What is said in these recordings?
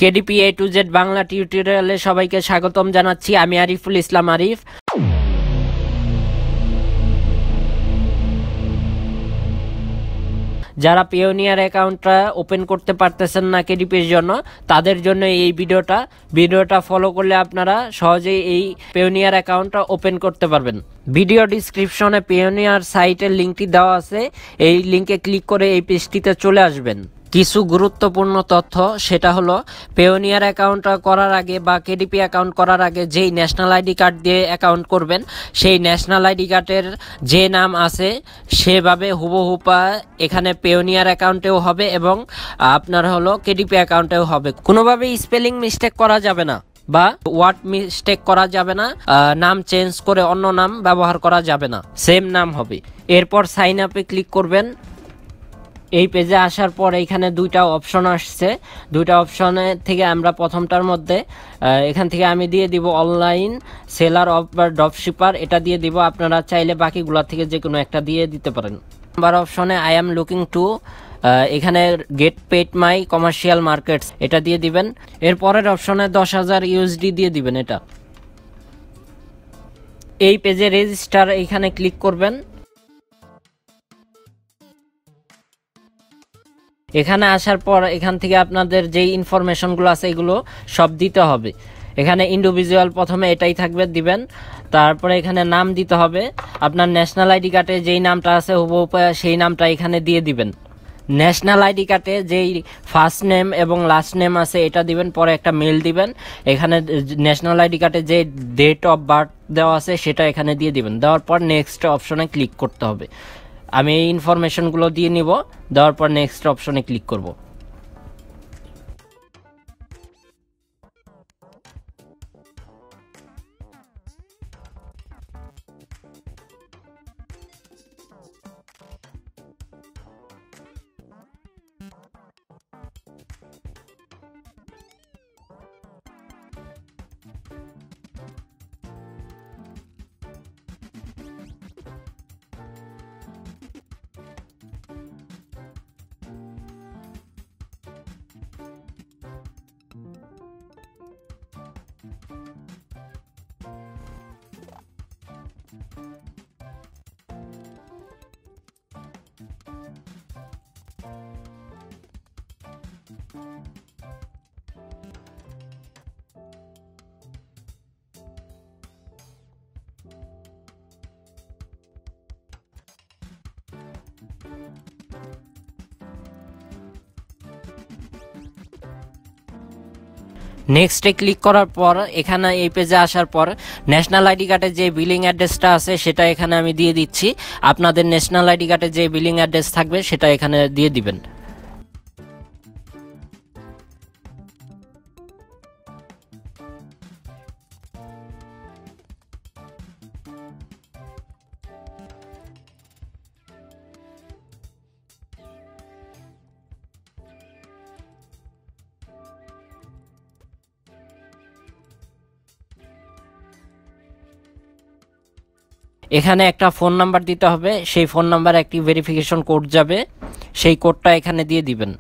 KDP A to Z Bangla টিউটোরিয়ালে সবাইকে স্বাগতম জানাচ্ছি। আমি আরিফুল ইসলাম আরিফ। যারা পিওনিয়ার অ্যাকাউন্টটা ওপেন করতে পারতেছেন না কেডিপির জন্য, তাদের জন্য এই ভিডিওটা ফলো করলে আপনারা সহজেই এই পিওনিয়ার অ্যাকাউন্টটা ওপেন করতে পারবেন। ভিডিও ডিসক্রিপশনে পিওনিয়ার সাইটের লিঙ্কটি দেওয়া আছে, এই লিঙ্কে ক্লিক করে এই পেজটিতে চলে আসবেন। কিছু গুরুত্বপূর্ণ তথ্য, সেটা হলো পেওনিয়ার অ্যাকাউন্ট করার আগে বা কেডিপি অ্যাকাউন্ট করার আগে যেই ন্যাশনাল আইডি কার্ড দিয়ে অ্যাকাউন্ট করবেন, সেই ন্যাশনাল আইডি কার্ডের যে নাম আছে সেভাবে হুবহুপা এখানে পেওনিয়ার অ্যাকাউন্টেও হবে এবং আপনার হলো কেডিপি অ্যাকাউন্টেও হবে। কোনোভাবেই স্পেলিং মিস্টেক করা যাবে না বা ওয়ার্ড মিস্টেক করা যাবে না, নাম চেঞ্জ করে অন্য নাম ব্যবহার করা যাবে না, সেম নাম হবে। এরপর সাইন আপে ক্লিক করবেন। এই পেজে আসার পর এখানে দুইটা অপশন আসছে, দুইটা অপশনে থেকে আমরা প্রথমটার মধ্যে এখান থেকে আমি দিয়ে দিব অনলাইন সেলার অফ ড্রপশিপার, এটা দিয়ে দিব। আপনারা চাইলে বাকিগুলোর থেকে যে কোনো একটা দিয়ে দিতে পারেন। নাম্বার অপশনে আই এম লুকিং টু, এখানে গেট পেড মাই কমার্শিয়াল মার্কেটস, এটা দিয়ে দিবেন। এর পরের অপশনে 10,000 USD দিয়ে দিবেন এটা। এই পেজে রেজিস্টার এখানে ক্লিক করবেন। এখানে আসার পর এখান থেকে আপনাদের যেই ইনফরমেশনগুলো আছে এগুলো সব দিতে হবে। এখানে ইন্ডিভিজুয়াল প্রথমে এটাই থাকবে, দিবেন। তারপরে এখানে নাম দিতে হবে, আপনার ন্যাশনাল আইডি কার্ডে যেই নামটা আছে হুবহু সেই নামটা এখানে দিয়ে দিবেন। ন্যাশনাল আইডি কার্ডে যেই ফার্স্ট নেম এবং লাস্ট নেম আছে এটা দিবেন, পরে একটা মেল দিবেন। এখানে ন্যাশনাল আইডি কার্ডে যে ডেট অফ বার্থ দেওয়া আছে সেটা এখানে দিয়ে দিবেন। দেওয়ার পর নেক্সট অপশনে ক্লিক করতে হবে। আমি এই ইনফরমেশনগুলো দিয়ে নিব, দেওয়ার পর নেক্সট অপশনে ক্লিক করব। নেক্সটে ক্লিক করার পর এখানে এই পেজে আসার পর ন্যাশনাল আইডি কার্ডের যে বিলিং অ্যাড্রেসটা আছে সেটা এখানে আমি দিয়ে দিচ্ছি। আপনাদের ন্যাশনাল আইডি কার্ডের যে বিলিং অ্যাড্রেস থাকবে সেটা এখানে দিয়ে দিবেন। এখানে একটা ফোন নাম্বার দিতে হবে, সেই ফোন নাম্বার একটি ভেরিফিকেশন কোড যাবে, সেই কোডটা এখানে দিয়ে দিবেন।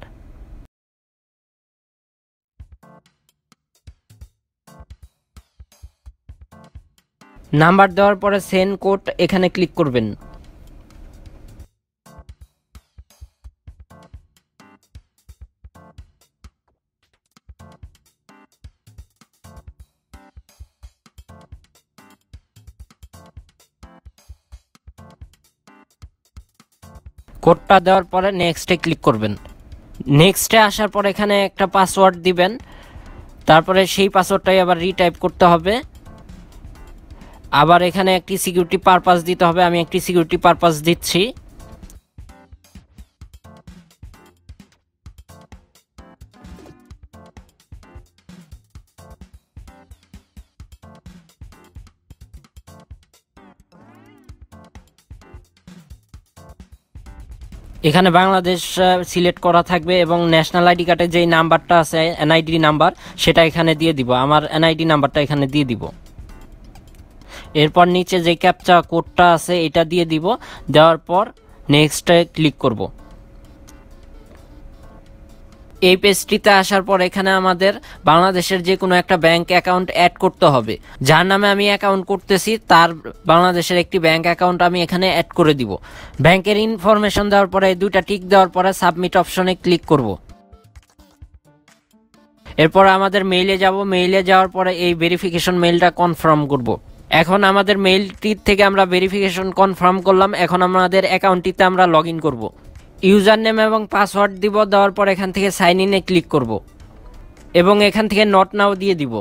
নাম্বার দেওয়ার পরে সেন্ড কোড এখানে ক্লিক করবেন। কোডটা দেওয়ার পরে নেক্সটে ক্লিক করবেন। নেক্সটে আসার পর এখানে একটা পাসওয়ার্ড দিবেন, তারপরে সেই পাসওয়ার্ডটাই আবার রিটাইপ করতে হবে। আবার এখানে একটি সিকিউরিটি পারপাস দিতে হবে, আমি একটি সিকিউরিটি পারপাস দিচ্ছি। এখানে বাংলাদেশ সিলেক্ট করা থাকবে এবং ন্যাশনাল আইডি কার্ডে যেই নাম্বারটা আছে এনআইডি নাম্বার সেটা এখানে দিয়ে দিব। আমার এনআইডি নাম্বারটা এখানে দিয়ে দিব। এরপর নিচে যে ক্যাপচা কোডটা আছে এটা দিয়ে দিব। দেওয়ার পর নেক্সটে ক্লিক করব। এই পেজটিতে আসার পর এখানে আমাদের বাংলাদেশের যে কোনো একটা ব্যাংক অ্যাকাউন্ট অ্যাড করতে হবে। যার নামে আমি অ্যাকাউন্ট করতেছি তার বাংলাদেশের একটি ব্যাংক অ্যাকাউন্ট আমি এখানে অ্যাড করে দিব। ব্যাংকের ইনফরমেশন দেওয়ার পরে দুইটা টিক দেওয়ার পরে সাবমিট অপশনে ক্লিক করব। এরপর আমাদের মেইলে যাব, মেইলে যাওয়ার পরে এই ভেরিফিকেশন মেইলটা কনফার্ম করব। এখন আমাদের মেইলটির থেকে আমরা ভেরিফিকেশন কনফার্ম করলাম। এখন আমাদের অ্যাকাউন্টটিতে আমরা লগ ইন করবো। ইউজার নেম এবং পাসওয়ার্ড দিব, দেওয়ার পর এখান থেকে সাইন ইনে ক্লিক করব এবং এখান থেকে নট নাও দিয়ে দিব।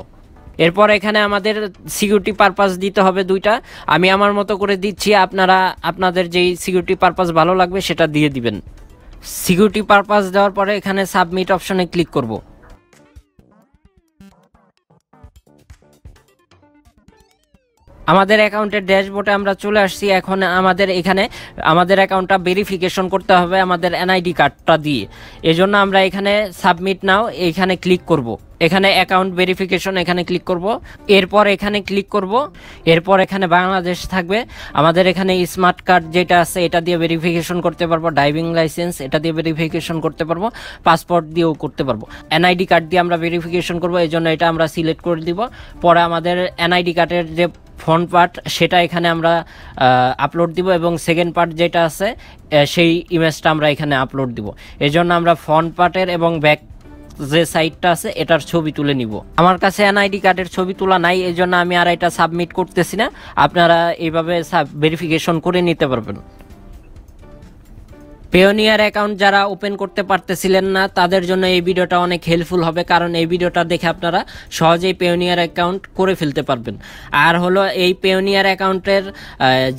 এরপর এখানে আমাদের সিকিউরিটি পারপাস দিতে হবে দুইটা। আমি আমার মতো করে দিচ্ছি, আপনারা আপনাদের যেই সিকিউরিটি পারপাস ভালো লাগবে সেটা দিয়ে দিবেন। সিকিউরিটি পারপাস দেওয়ার পরে এখানে সাবমিট অপশনে ক্লিক করব। আমাদের অ্যাকাউন্টের ড্যাশবোর্ডে আমরা চলে আসছি। এখন আমাদের এখানে আমাদের অ্যাকাউন্টটা ভেরিফিকেশন করতে হবে আমাদের এনআইডি কার্ডটা দিয়ে। এজন্য আমরা এখানে সাবমিট নাও এখানে ক্লিক করব। এখানে অ্যাকাউন্ট ভেরিফিকেশন এখানে ক্লিক করব। এরপর এখানে ক্লিক করব। এরপর এখানে বাংলাদেশ থাকবে। আমাদের এখানে স্মার্ট কার্ড যেটা আছে এটা দিয়ে ভেরিফিকেশন করতে পারবো, ড্রাইভিং লাইসেন্স এটা দিয়ে ভেরিফিকেশন করতে পারবো, পাসপোর্ট দিয়েও করতে পারবো। এনআইডি কার্ড দিয়ে আমরা ভেরিফিকেশন করব, এই জন্য এটা আমরা সিলেক্ট করে দিব। পরে আমাদের এনআইডি কার্ডের যে ফ্রন্ট পার্ট সেটা এখানে আমরা আপলোড দিব এবং সেকেন্ড পার্ট যেটা আছে সেই ইমেজটা আমরা এখানে আপলোড দিব। এই জন্য আমরা ফ্রন্ট পার্টের এবং ব্যাক যে সাইডটা আছে এটার ছবি তুলে নিব। আমার কাছে এনআইডি কার্ডের ছবি তোলা নাই, এই জন্য আমি আর এটা সাবমিট করতেছি না। আপনারা এইভাবে ভেরিফিকেশন করে নিতে পারবেন। পেওনিয়ার অ্যাকাউন্ট যারা ওপেন করতে পারতেছিলেন না তাদের জন্য এই ভিডিওটা অনেক হেল্পফুল হবে, কারণ এই ভিডিওটা দেখে আপনারা সহজেই পেওনিয়ার অ্যাকাউন্ট করে ফেলতে পারবেন। আর হলো এই পেওনিয়ার অ্যাকাউন্টের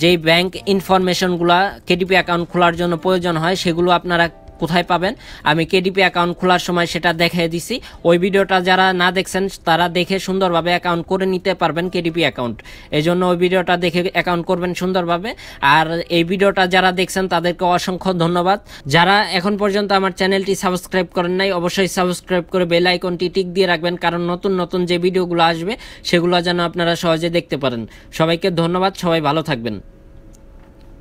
যেই ব্যাংক ইনফরমেশনগুলো কেডিপি অ্যাকাউন্ট খোলার জন্য প্রয়োজন হয় সেগুলো আপনারা কোথায় পাবেন আমি কেডিপি অ্যাকাউন্ট খোলার সময় সেটা দেখিয়ে দিছি। ওই ভিডিওটা যারা না দেখছেন তারা দেখে সুন্দরভাবে অ্যাকাউন্ট করে নিতে পারবেন কেডিপি অ্যাকাউন্ট। এই জন্য ওই ভিডিওটা দেখে অ্যাকাউন্ট করবেন সুন্দরভাবে। আর এই ভিডিওটা যারা দেখছেন তাদেরকে অসংখ্য ধন্যবাদ। যারা এখন পর্যন্ত আমার চ্যানেলটি সাবস্ক্রাইব করেন নাই অবশ্যই সাবস্ক্রাইব করে বেল আইকনটি টিক দিয়ে রাখবেন, কারণ নতুন নতুন যে ভিডিওগুলো আসবে সেগুলো যেন আপনারা সহজে দেখতে পারেন। সবাইকে ধন্যবাদ, সবাই ভালো থাকবেন।